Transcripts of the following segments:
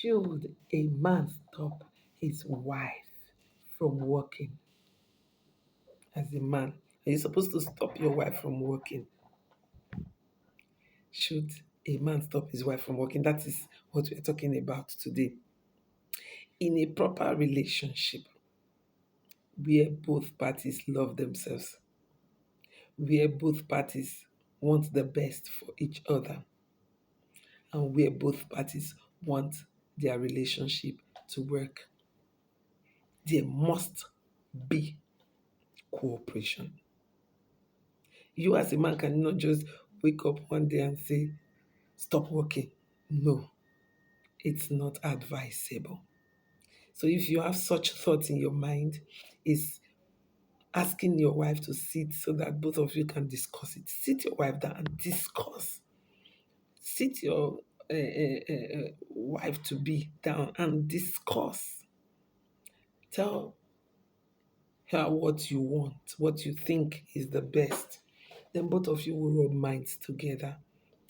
Should a man stop his wife from working? As a man, are you supposed to stop your wife from working? Should a man stop his wife from working? That is what we're talking about today. In a proper relationship where both parties love themselves, where both parties want the best for each other, and where both parties want their relationship to work, there must be cooperation. You, as a man, cannot just wake up one day and say, stop working. No, it's not advisable. So if you have such thoughts in your mind, is asking your wife to sit so that both of you can discuss it. Sit your wife down and discuss. Sit your wife to be down and discuss. Tell her what you want, what you think is the best. Then both of you will rub minds together.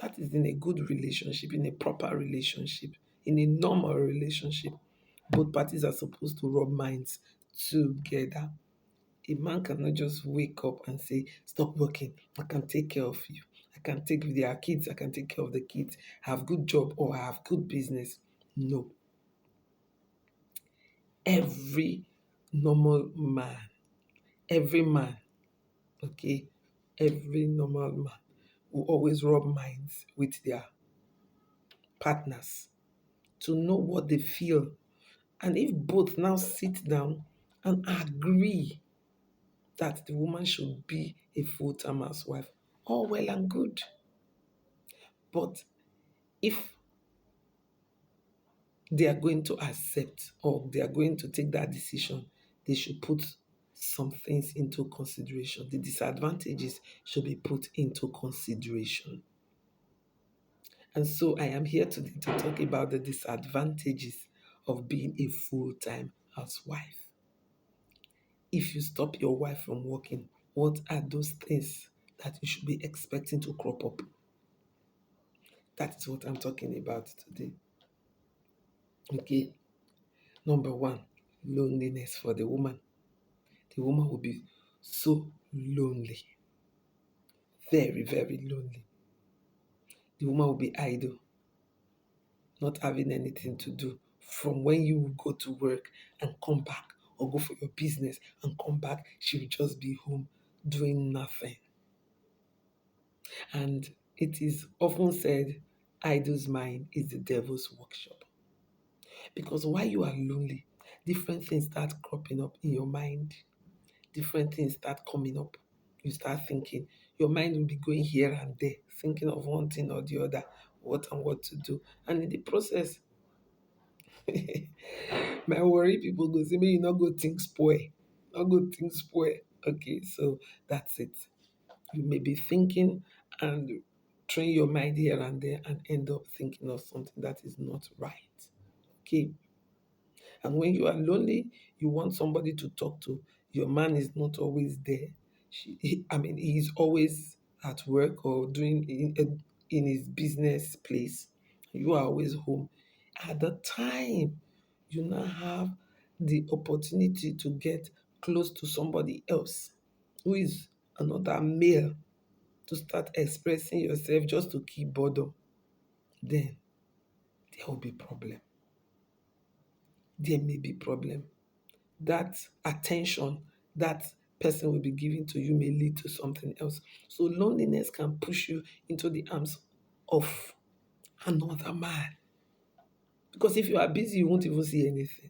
That is in a good relationship, in a proper relationship, in a normal relationship. Both parties are supposed to rub minds together. A man cannot just wake up and say, stop working, I can take care of you. I can take their kids, I can take care of the kids, have good job or have good business. No. Every normal man, every man, okay, every normal man will always rub minds with their partners to know what they feel. And if both now sit down and agree that the woman should be a full-time housewife, all well and good. But if they are going to accept or they are going to take that decision, they should put some things into consideration. The disadvantages should be put into consideration. And so I am here today to talk about the disadvantages of being a full time housewife. If you stop your wife from working, what are those things that you should be expecting to crop up? That is what I'm talking about today. Okay, number one, loneliness for the woman. The woman will be so lonely, very, very lonely. The woman will be idle, not having anything to do from when you will go to work and come back or go for your business and come back, she will just be home doing nothing. And it is often said, idle's mind is the devil's workshop. Because while you are lonely, different things start cropping up in your mind, different things start coming up. You start thinking, your mind will be going here and there, thinking of one thing or the other, what and what to do. And in the process, my worry people go say, "May you not go think spoil, not go think spoil." Okay, so that's it. You may be thinking and train your mind here and there and end up thinking of something that is not right. Okay, and when you are lonely, you want somebody to talk to. Your man is not always there. He's always at work or doing in his business place. You are always home. At the time, you now have the opportunity to get close to somebody else who is another male to start expressing yourself just to keep boredom. Then there will be problem. There may be problem. That attention that person will be giving to you may lead to something else. So loneliness can push you into the arms of another man. Because if you are busy, you won't even see anything.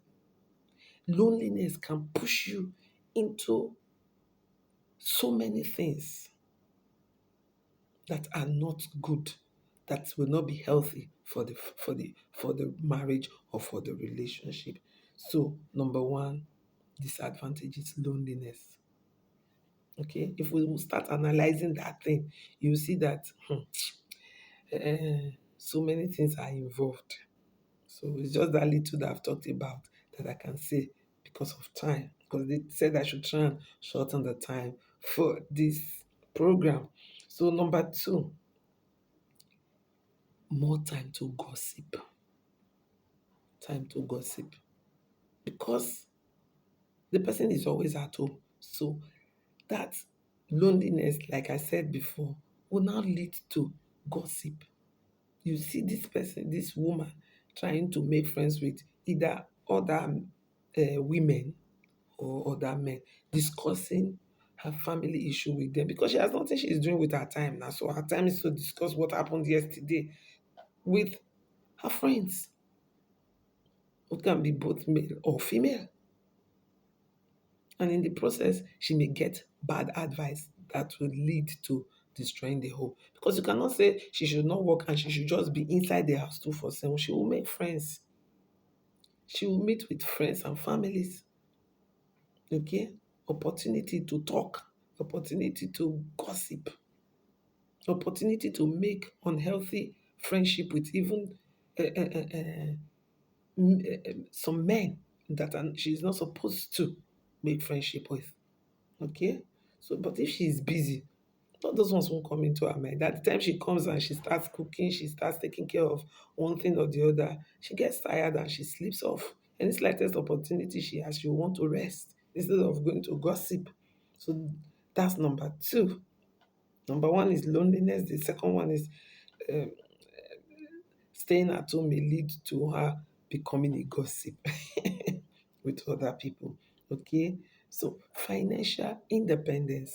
Loneliness can push you into so many things that are not good, that will not be healthy for the marriage or for the relationship. So number one disadvantage is loneliness. Okay, if we start analyzing that thing, you see that so many things are involved. So it's just that little that I've talked about that I can say because of time. Because they said I should try and shorten the time for this program. So number two, more time to gossip. time to gossip because the person is always at home. So that loneliness, like I said before, will now lead to gossip. You see this person, this woman, trying to make friends with either other women or other men, discussing her family issue with them because she has nothing she's doing with her time now. So her time is to discuss what happened yesterday with her friends, who can be both male or female. And in the process, she may get bad advice that will lead to destroying the home. Because you cannot say she should not work and she should just be inside the house 247. She will make friends. She will meet with friends and families. Okay? Opportunity to talk, opportunity to gossip, opportunity to make unhealthy friendship with even some men that she's not supposed to make friendship with. Okay? So, but if she's busy, all those ones won't come into her mind. At the time she comes and she starts cooking, she starts taking care of one thing or the other, she gets tired and she sleeps off. Any slightest opportunity she has, she will want to rest instead of going to gossip. So that's number two. Number one is loneliness. The second one is um, staying at home may lead to her becoming a gossip with other people. Okay, so financial independence,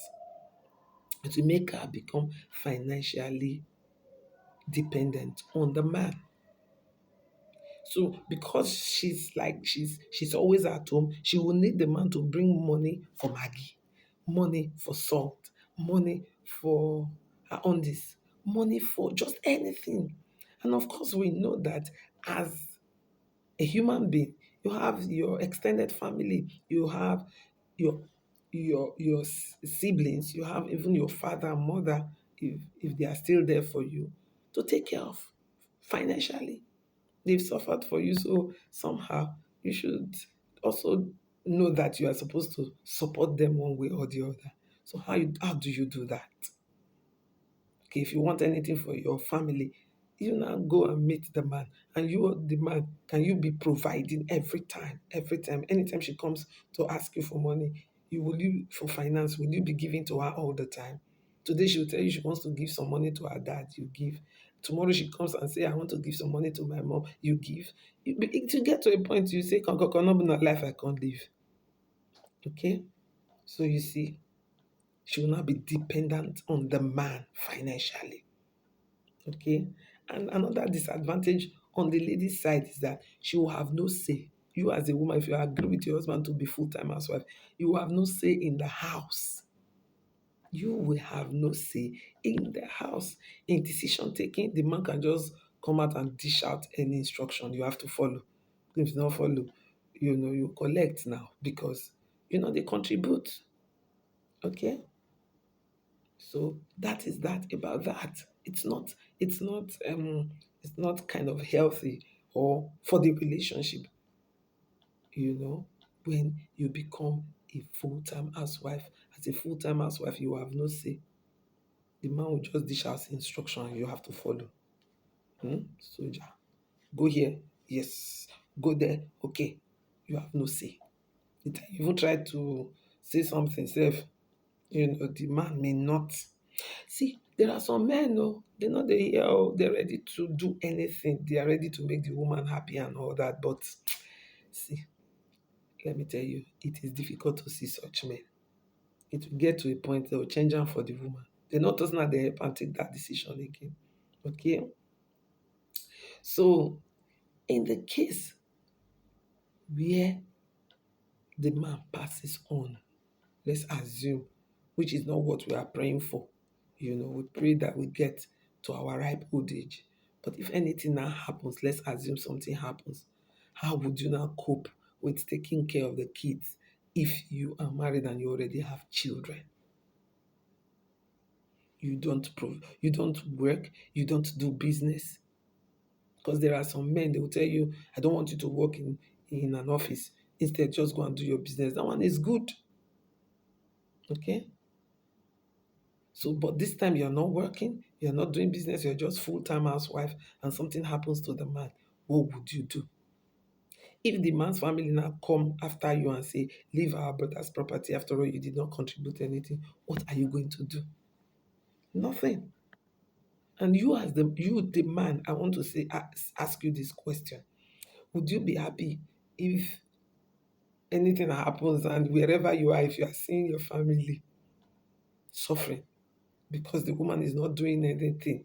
to make her become financially dependent on the man. So because she's always at home, she will need the man to bring money for Maggie, money for salt, money for her undies, money for just anything. And of course, we know that as a human being, you have your extended family, you have your siblings, you have even your father and mother, if they are still there for you to take care of financially. They've suffered for you, so somehow you should also know that you are supposed to support them one way or the other. So how do you do that? Okay, if you want anything for your family, you now go and meet the man. And you, the man, can you be providing every time, anytime she comes to ask you for money, you for finance, will you be giving to her all the time? Today she will tell you she wants to give some money to her dad, you give. Tomorrow she comes and say, I want to give some money to my mom, you give. To get to a point, you say, not be life I can't live. Okay? So you see, she will not be dependent on the man financially. Okay. And another disadvantage on the lady's side is that she will have no say. You, as a woman, if you agree with your husband to be full-time housewife, you will have no say in the house. You will have no say in the house. In decision taking, the man can just come out and dish out any instruction you have to follow. If you not follow, you collect now because they contribute. Okay. So that is that about that. It's not kind of healthy or for the relationship, you know, when you become a full-time housewife. As a full-time housewife, you have no say. The man will just dish out instruction and you have to follow. Soldier. Go here, yes. Go there, okay. You have no say. It even try to say something safe, the man may not. See, there are some men, they're not there here, they're ready to do anything. They are ready to make the woman happy and all that. But see, let me tell you, it is difficult to see such men. It will get to a point they will change them for the woman. They're not just not there and take that decision again. Okay? So, in the case where the man passes on, let's assume, which is not what we are praying for. We pray that we get to our ripe old age. But if anything now happens, let's assume something happens. How would you now cope with taking care of the kids if you are married and you already have children? You don't work, you don't do business. Because there are some men, they will tell you, I don't want you to work in an office. Instead, just go and do your business. That one is good. Okay? So, but this time you're not working, you're not doing business, you're just full-time housewife, and something happens to the man. What would you do? If the man's family now come after you and say, leave our brother's property, after all, you did not contribute anything, what are you going to do? Nothing. And the man, I want to say, ask you this question. Would you be happy if anything happens and wherever you are, if you are seeing your family suffering because the woman is not doing anything,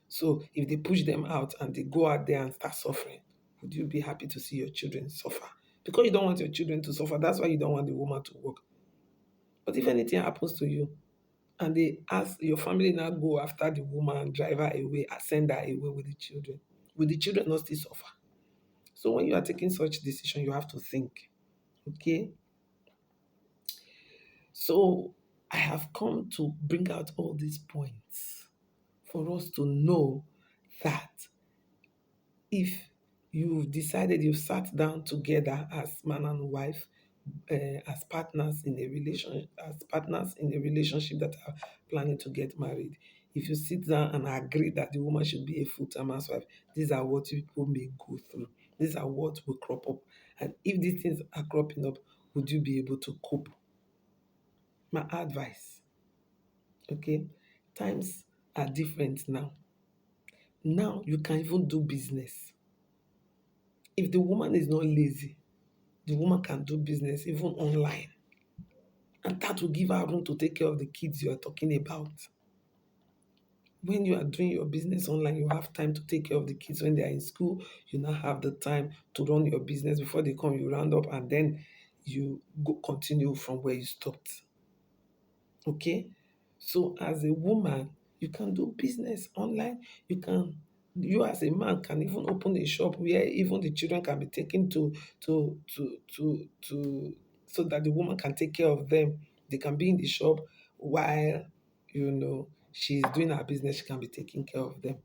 So if they push them out and they go out there and start suffering, would you be happy to see your children suffer? Because you don't want your children to suffer, that's why you don't want the woman to work. But if anything happens to you and they ask your family now go after the woman, drive her away, send her away with the children, will the children not still suffer? So when you are taking such decision, you have to think. Okay? So I have come to bring out all these points for us to know that if you've sat down together as man and wife, as partners in a relationship that are planning to get married, if you sit down and agree that the woman should be a full-time housewife, these are what people may go through. These are what will crop up. And if these things are cropping up, would you be able to cope? My advice, okay? Times are different now. Now you can even do business. If the woman is not lazy, the woman can do business even online. And that will give her room to take care of the kids you are talking about. When you are doing your business online, you have time to take care of the kids. When they are in school, you now have the time to run your business. Before they come, you round up and then you go continue from where you stopped. Okay? So as a woman, you can do business online. You as a man can even open a shop where even the children can be taken to so that the woman can take care of them. They can be in the shop while she's doing her business, she can be taking care of them.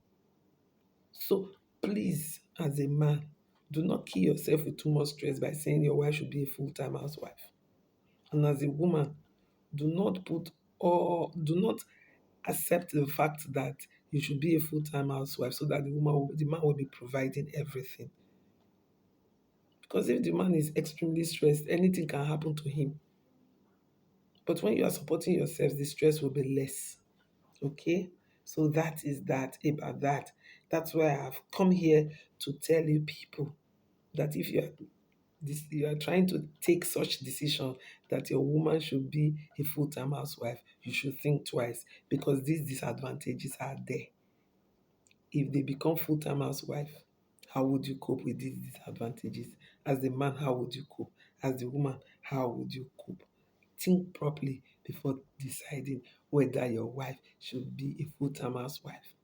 So please, as a man, do not kill yourself with too much stress by saying your wife should be a full-time housewife. And as a woman, do not put or do not accept the fact that you should be a full-time housewife so that the man will be providing everything. Because if the man is extremely stressed, anything can happen to him. But when you are supporting yourself, the stress will be less. Okay? So that is that about that. That's why I have come here to tell you people that if you are trying to take such decision that your woman should be a full-time housewife, you should think twice because these disadvantages are there. If they become full-time housewife, how would you cope with these disadvantages? As the man, how would you cope? As the woman, how would you cope? Think properly before deciding whether your wife should be a full-time housewife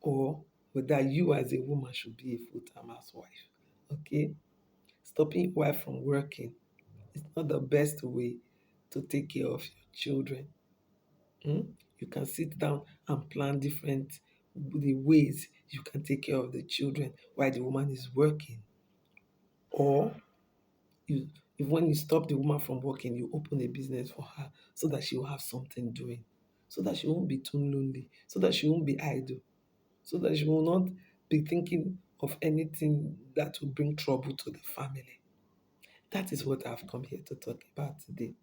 or whether you as a woman should be a full-time housewife. Okay? Stopping your wife from working is not the best way to take care of your children. Mm? You can sit down and plan the ways you can take care of the children while the woman is working. Or you, if when you stop the woman from working, you open a business for her so that she will have something doing, so that she won't be too lonely, so that she won't be idle, so that she will not be thinking of anything that will bring trouble to the family. That is what I've come here to talk about today.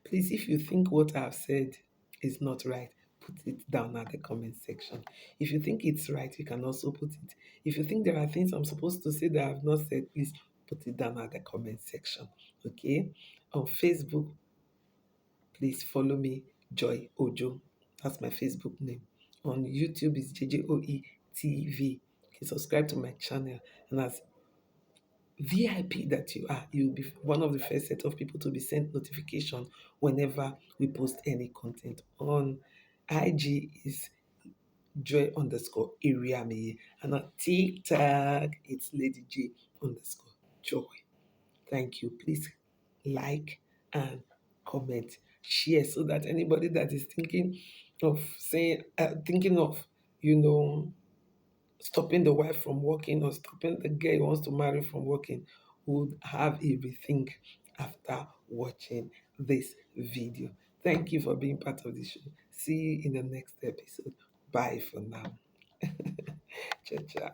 Please, if you think what I've said is not right, put it down at the comment section. If you think it's right, you can also put it. If you think there are things I'm supposed to say that I've not said, please put it down at the comment section. Okay? On Facebook, please follow me, Joy Ojo. That's my Facebook name. On YouTube is JJOE TV. Okay, subscribe to my channel. And as VIP that you are, you'll be one of the first set of people to be sent notification whenever we post any content. On IG is joy underscore area me, and on TikTok it's Lady J underscore joy. Thank you. Please like and comment, share so that anybody that is thinking of you know stopping the wife from working or stopping the girl who wants to marry from working would have a rethink after watching this video. Thank you for being part of the show. See you in the next episode. Bye for now. Ciao, ciao.